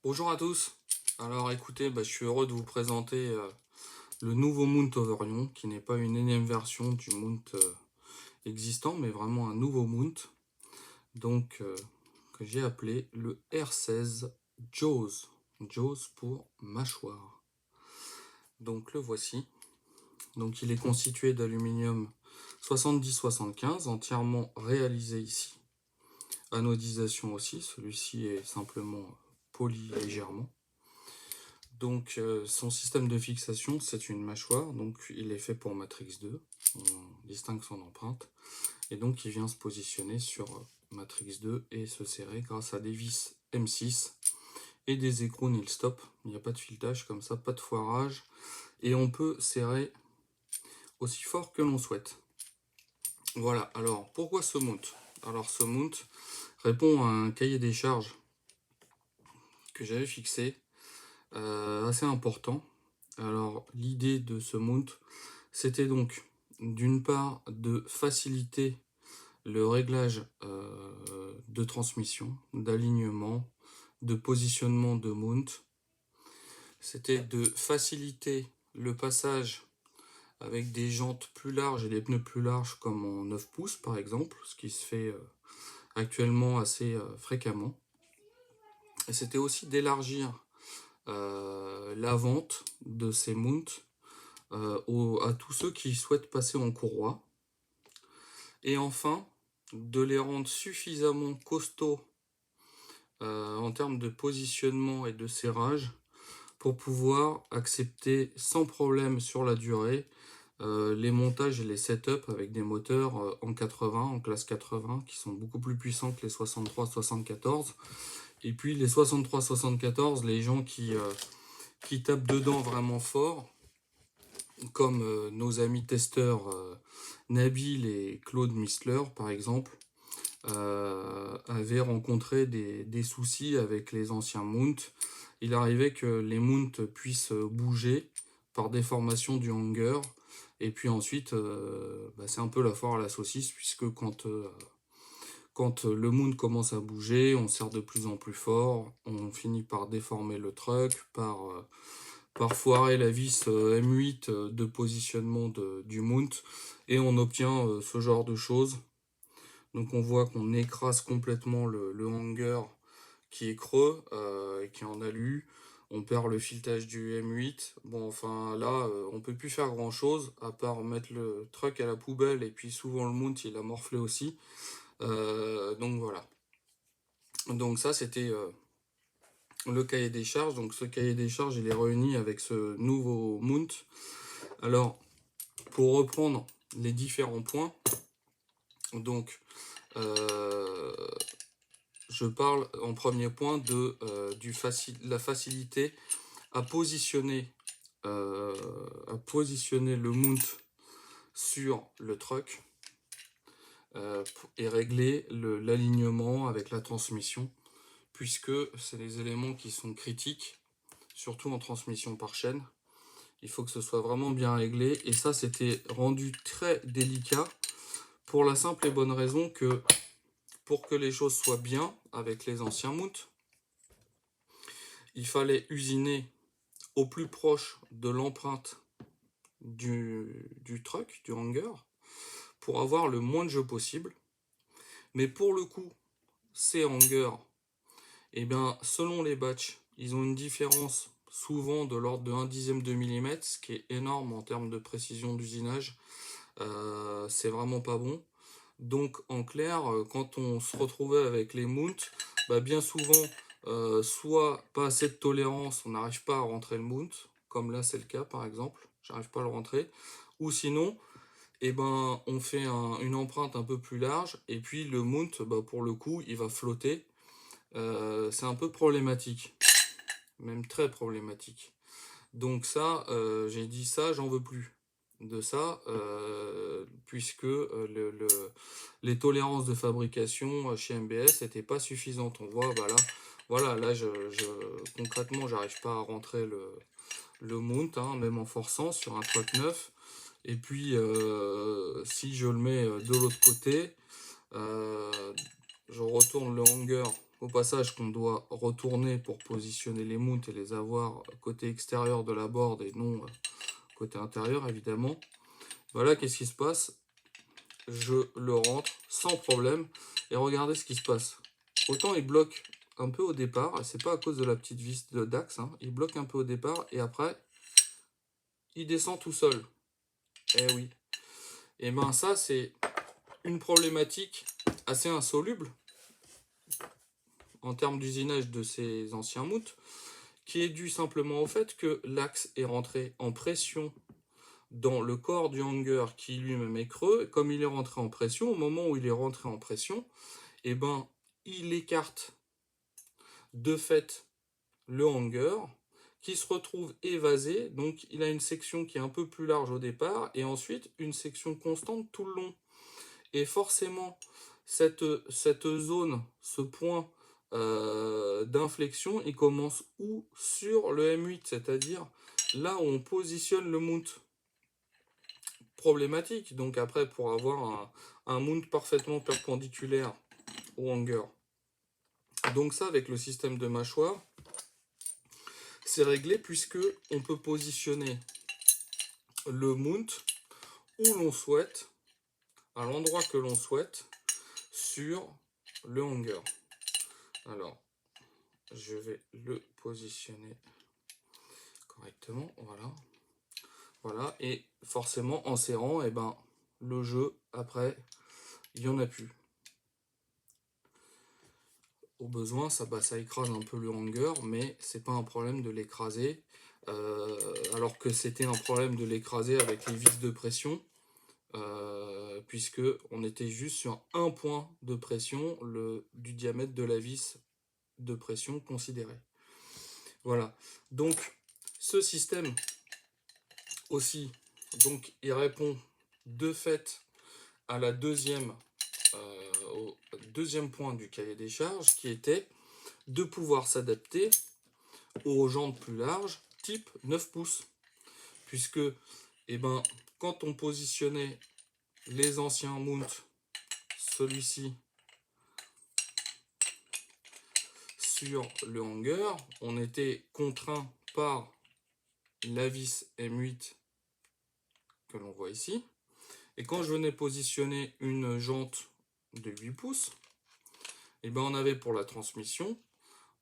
Bonjour à tous. Alors écoutez, je suis heureux de vous présenter le nouveau Mount Overion, qui n'est pas une énième version du Mount existant, mais vraiment un nouveau Mount, donc que j'ai appelé le R16 Jaws. Jaws pour mâchoire. Donc le voici. Donc il est constitué d'aluminium 70-75, entièrement réalisé ici. Anodisation aussi, celui-ci est simplement poli légèrement. Donc son système de fixation, c'est une mâchoire, donc il est fait pour Matrix 2, on distingue son empreinte, et donc il vient se positionner sur Matrix 2 et se serrer grâce à des vis M6 et des écrous nil stop. Il n'y a pas de filetage comme ça, pas de foirage, et on peut serrer aussi fort que l'on souhaite. Voilà, alors pourquoi ce mount? Alors ce mount répond à un cahier des charges que j'avais fixé, assez important. Alors l'idée de ce mount, c'était donc d'une part de faciliter le réglage de transmission, d'alignement, de positionnement de mount. C'était de faciliter le passage avec des jantes plus larges et des pneus plus larges comme en 9 pouces par exemple, ce qui se fait actuellement assez fréquemment. Et c'était aussi d'élargir la vente de ces mounts à tous ceux qui souhaitent passer en courroie. Et enfin, de les rendre suffisamment costauds en termes de positionnement et de serrage pour pouvoir accepter sans problème sur la durée les montages et les setups avec des moteurs en 80, en classe 80, qui sont beaucoup plus puissants que les 63-74. Et puis les 63-74, les gens qui tapent dedans vraiment fort, comme nos amis testeurs Nabil et Claude Mistler par exemple, avaient rencontré des soucis avec les anciens mounts. Il arrivait que les mounts puissent bouger par déformation du hanger, et puis ensuite c'est un peu la foire à la saucisse, puisque quand le mount commence à bouger, on serre de plus en plus fort, on finit par déformer le truck, par foirer la vis M8 de positionnement du mount, et on obtient ce genre de choses. Donc on voit qu'on écrase complètement le hanger qui est creux et qui est en alu. On perd le filetage du M8. Bon, enfin là, on peut plus faire grand chose à part mettre le truck à la poubelle, et puis souvent le mount il a morflé aussi. Donc voilà. Donc ça c'était le cahier des charges. Donc ce cahier des charges il est réuni avec ce nouveau mount. Alors pour reprendre les différents points, donc je parle en premier point de la facilité à positionner le mount sur le truck et régler l'alignement avec la transmission, puisque c'est les éléments qui sont critiques, surtout en transmission par chaîne. Il faut que ce soit vraiment bien réglé, et ça c'était rendu très délicat pour la simple et bonne raison que pour que les choses soient bien avec les anciens mounts, il fallait usiner au plus proche de l'empreinte du truck, du hangar, pour avoir le moins de jeu possible. Mais pour le coup, ces hangars, selon les batchs, ils ont une différence souvent de l'ordre de 1/10 de millimètre, ce qui est énorme en termes de précision d'usinage. C'est vraiment pas bon. Donc en clair, quand on se retrouvait avec les mounts, bien souvent, soit pas assez de tolérance, on n'arrive pas à rentrer le mount, comme là c'est le cas par exemple, j'arrive pas à le rentrer, ou sinon, on fait une empreinte un peu plus large, et puis le mount, pour le coup, il va flotter. C'est un peu problématique, même très problématique. Donc ça, j'ai dit ça, j'en veux plus de ça, puisque les tolérances de fabrication chez MBS n'étaient pas suffisantes. On voit, là, concrètement, j'arrive pas à rentrer le mount, hein, même en forçant sur un truck neuf. Et puis, si je le mets de l'autre côté, je retourne le hanger au passage qu'on doit retourner pour positionner les mounts et les avoir côté extérieur de la board et non côté intérieur évidemment. Voilà, qu'est-ce qui se passe? Je le rentre sans problème et regardez ce qui se passe. Autant il bloque un peu au départ, et c'est pas à cause de la petite vis d'axe, hein, il bloque un peu au départ et après il descend tout seul. Eh oui. Et ben ça c'est une problématique assez insoluble en termes d'usinage de ces anciens mounts, qui est dû simplement au fait que l'axe est rentré en pression dans le corps du hanger qui lui-même est creux. Et comme il est rentré en pression, au moment où il est rentré en pression, eh ben, il écarte de fait le hanger qui se retrouve évasé. Donc il a une section qui est un peu plus large au départ et ensuite une section constante tout le long. Et forcément, cette zone, ce point d'inflexion, il commence où? Sur le M8, c'est-à-dire là où on positionne le mount. Problématique, donc après, pour avoir un mount parfaitement perpendiculaire au hanger. Donc ça, avec le système de mâchoire, c'est réglé puisque on peut positionner le mount où l'on souhaite, à l'endroit que l'on souhaite, sur le hanger. Alors, je vais le positionner correctement, voilà. Voilà, et forcément, en serrant, et ben, le jeu, après, il n'y en a plus. Au besoin, ça écrase un peu le hanger, mais c'est pas un problème de l'écraser. Alors que c'était un problème de l'écraser avec les vis de pression, puisque on était juste sur un point de pression du diamètre de la vis de pression considérée. Voilà. Donc, ce système aussi, donc, il répond de fait à la au deuxième point du cahier des charges, qui était de pouvoir s'adapter aux jantes plus larges, type 9 pouces. Puisque, eh ben, quand on positionnait les anciens mounts, celui-ci, sur le hanger, on était contraint par la vis M8 que l'on voit ici. Et quand je venais positionner une jante de 8 pouces, eh ben, on avait pour la transmission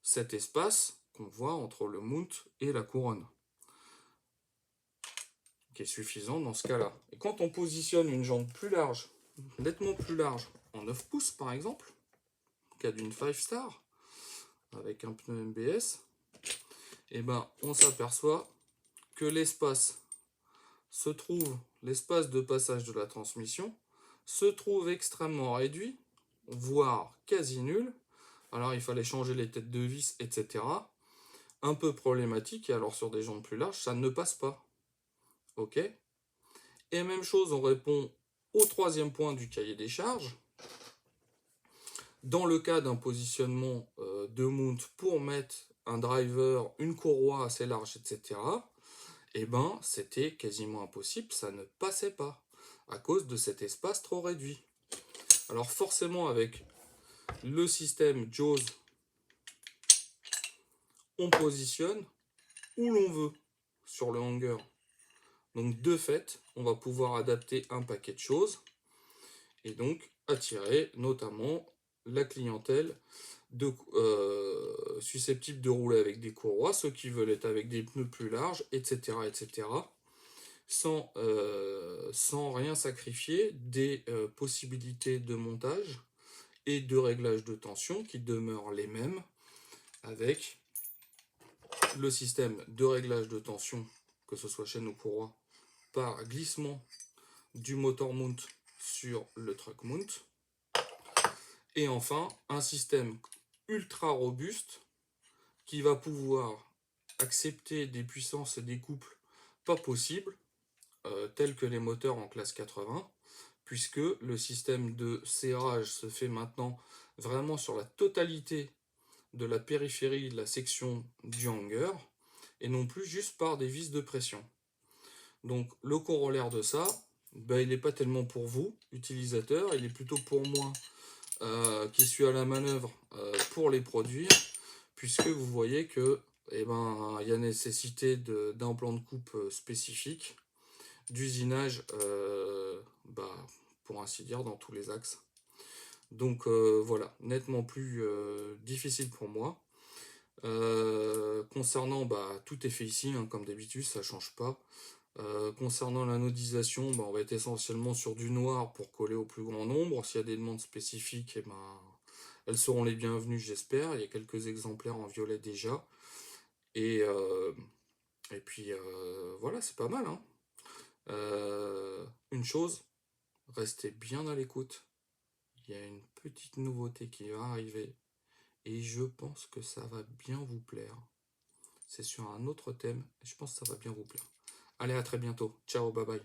cet espace qu'on voit entre le mount et la couronne, qui est suffisant dans ce cas-là. Et quand on positionne une jante plus large, nettement plus large, en 9 pouces par exemple, cas d'une 5 star, avec un pneu MBS, et ben on s'aperçoit que l'espace l'espace de passage de la transmission se trouve extrêmement réduit, voire quasi nul. Alors il fallait changer les têtes de vis, etc. Un peu problématique, et alors sur des jantes plus larges, ça ne passe pas. Ok. Et même chose, on répond au troisième point du cahier des charges. Dans le cas d'un positionnement de mount pour mettre un driver, une courroie assez large, etc., eh ben, c'était quasiment impossible, ça ne passait pas, à cause de cet espace trop réduit. Alors forcément, avec le système JAWS, on positionne où l'on veut sur le hanger. Donc de fait, on va pouvoir adapter un paquet de choses et donc attirer notamment la clientèle susceptible de rouler avec des courroies, ceux qui veulent être avec des pneus plus larges, etc. etc. Sans rien sacrifier des possibilités de montage et de réglage de tension qui demeurent les mêmes avec le système de réglage de tension, que ce soit chaîne ou courroie, par glissement du motor mount sur le truck mount. Et enfin, un système ultra robuste qui va pouvoir accepter des puissances et des couples pas possibles, tels que les moteurs en classe 80, puisque le système de serrage se fait maintenant vraiment sur la totalité de la périphérie de la section du hanger, et non plus juste par des vis de pression. Donc le corollaire de ça, ben, il n'est pas tellement pour vous, utilisateurs, il est plutôt pour moi, qui suis à la manœuvre pour les produire, puisque vous voyez que eh ben, il y a nécessité d'un plan de coupe spécifique, d'usinage, pour ainsi dire, dans tous les axes. Donc voilà, nettement plus difficile pour moi. Concernant, tout est fait ici, hein, comme d'habitude, ça change pas. Concernant l'anodisation, on va être essentiellement sur du noir pour coller au plus grand nombre. S'il y a des demandes spécifiques, elles seront les bienvenues, j'espère. Il y a quelques exemplaires en violet déjà. Et, euh, et puis voilà, c'est pas mal, hein. Une chose, restez bien à l'écoute. Il y a une petite nouveauté qui va arriver. Et je pense que ça va bien vous plaire. C'est sur un autre thème. Et je pense que ça va bien vous plaire. Allez, à très bientôt. Ciao, bye bye.